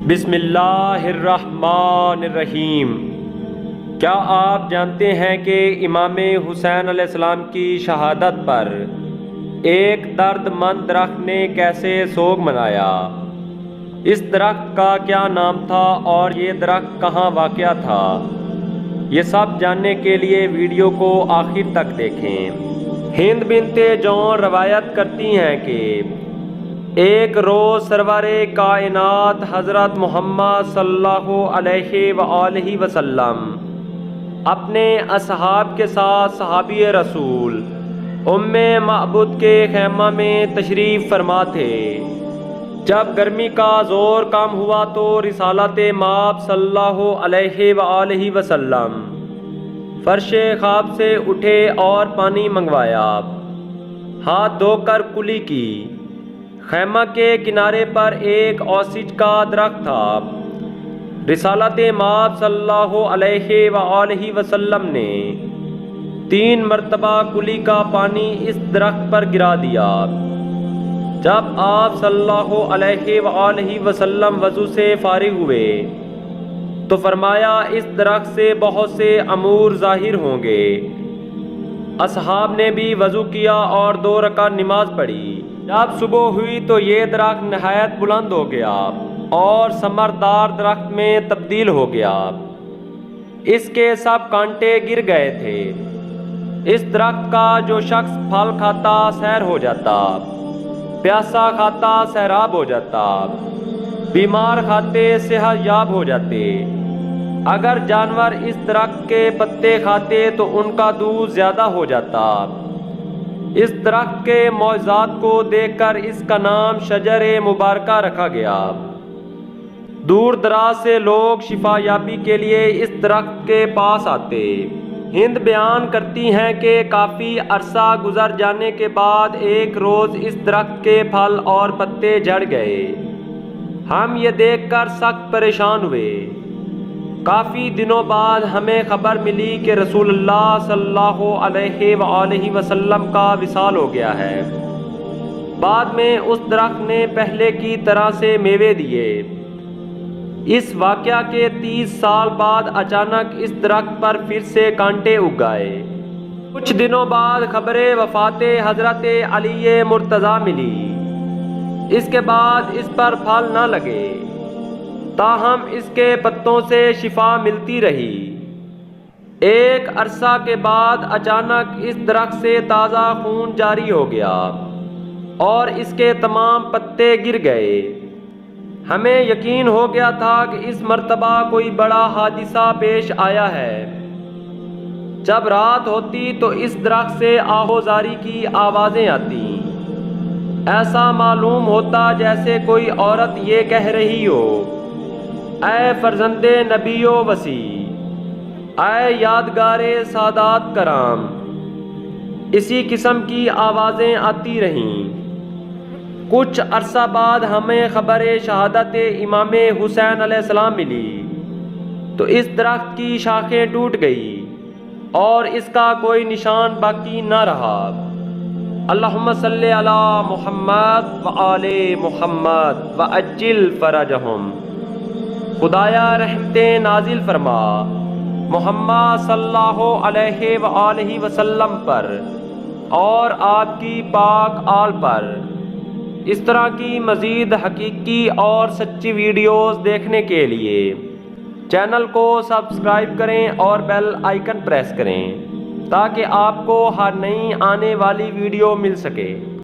بسم اللہ الرحمن الرحیم۔ کیا آپ جانتے ہیں کہ امام حسین علیہ السلام کی شہادت پر ایک درد مند درخت نے کیسے سوگ منایا؟ اس درخت کا کیا نام تھا اور یہ درخت کہاں واقع تھا؟ یہ سب جاننے کے لیے ویڈیو کو آخر تک دیکھیں۔ ہند بنت جون روایت کرتی ہیں کہ ایک روز سرور کائنات حضرت محمد صلی اللہ علیہ وآلہ وسلم اپنے اصحاب کے ساتھ صحابی رسول ام معبد کے خیمہ میں تشریف فرما تھے۔ جب گرمی کا زور کم ہوا تو رسالت مآب صلی اللہ علیہ وآلہ وسلم فرش خواب سے اٹھے اور پانی منگوایا، ہاتھ دھو کر کلی کی۔ خیمہ کے کنارے پر ایک اوسیج کا درخت تھا۔ رسالت مآب صلی اللہ علیہ وآلہ وسلم نے 3 مرتبہ کلی کا پانی اس درخت پر گرا دیا۔ جب آپ صلی اللہ علیہ وآلہ وسلم وضو سے فارغ ہوئے تو فرمایا، اس درخت سے بہت سے امور ظاہر ہوں گے۔ اصحاب نے بھی وضو کیا اور 2 رکعت نماز پڑھی۔ جب صبح ہوئی تو یہ درخت نہایت بلند ہو گیا اور ثمردار درخت میں تبدیل ہو گیا۔ اس کے سب کانٹے گر گئے تھے۔ اس درخت کا جو شخص پھل کھاتا سیر ہو جاتا، پیاسا کھاتا سیراب ہو جاتا، بیمار کھاتے صحت یاب ہو جاتے۔ اگر جانور اس درخت کے پتے کھاتے تو ان کا دودھ زیادہ ہو جاتا۔ اس درخت کے معجزات کو دیکھ کر اس کا نام شجر مبارکہ رکھا گیا۔ دور دراز سے لوگ شفا یابی کے لیے اس درخت کے پاس آتے۔ ہند بیان کرتی ہیں کہ کافی عرصہ گزر جانے کے بعد ایک روز اس درخت کے پھل اور پتے جھڑ گئے۔ ہم یہ دیکھ کر سخت پریشان ہوئے۔ کافی دنوں بعد ہمیں خبر ملی کہ رسول اللہ صلی اللہ علیہ وآلہ وسلم کا وصال ہو گیا ہے۔ بعد میں اس درخت نے پہلے کی طرح سے میوے دیے۔ اس واقعہ کے 30 سال بعد اچانک اس درخت پر پھر سے کانٹے اگ گئے۔ کچھ دنوں بعد خبر وفات حضرت علی مرتضیٰ ملی۔ اس کے بعد اس پر پھل نہ لگے، تاہم اس کے پتوں سے شفا ملتی رہی۔ ایک عرصہ کے بعد اچانک اس درخت سے تازہ خون جاری ہو گیا اور اس کے تمام پتے گر گئے۔ ہمیں یقین ہو گیا تھا کہ اس مرتبہ کوئی بڑا حادثہ پیش آیا ہے۔ جب رات ہوتی تو اس درخت سے آہوزاری کی آوازیں آتی۔ ایسا معلوم ہوتا جیسے کوئی عورت یہ کہہ رہی ہو، اے فرزند نبی و وصی، اے یادگار سادات کرام۔ اسی قسم کی آوازیں آتی رہیں۔ کچھ عرصہ بعد ہمیں خبر شہادت امام حسین علیہ السلام ملی تو اس درخت کی شاخیں ٹوٹ گئی اور اس کا کوئی نشان باقی نہ رہا۔ اللہم صلی علی محمد وآل محمد وعجل فرجہم۔ خدایا رحمتیں نازل فرما محمد صلی اللہ علیہ وآلہ وسلم پر اور آپ کی پاک آل پر۔ اس طرح کی مزید حقیقی اور سچی ویڈیوز دیکھنے کے لیے چینل کو سبسکرائب کریں اور بیل آئیکن پریس کریں تاکہ آپ کو ہر نئی آنے والی ویڈیو مل سکے۔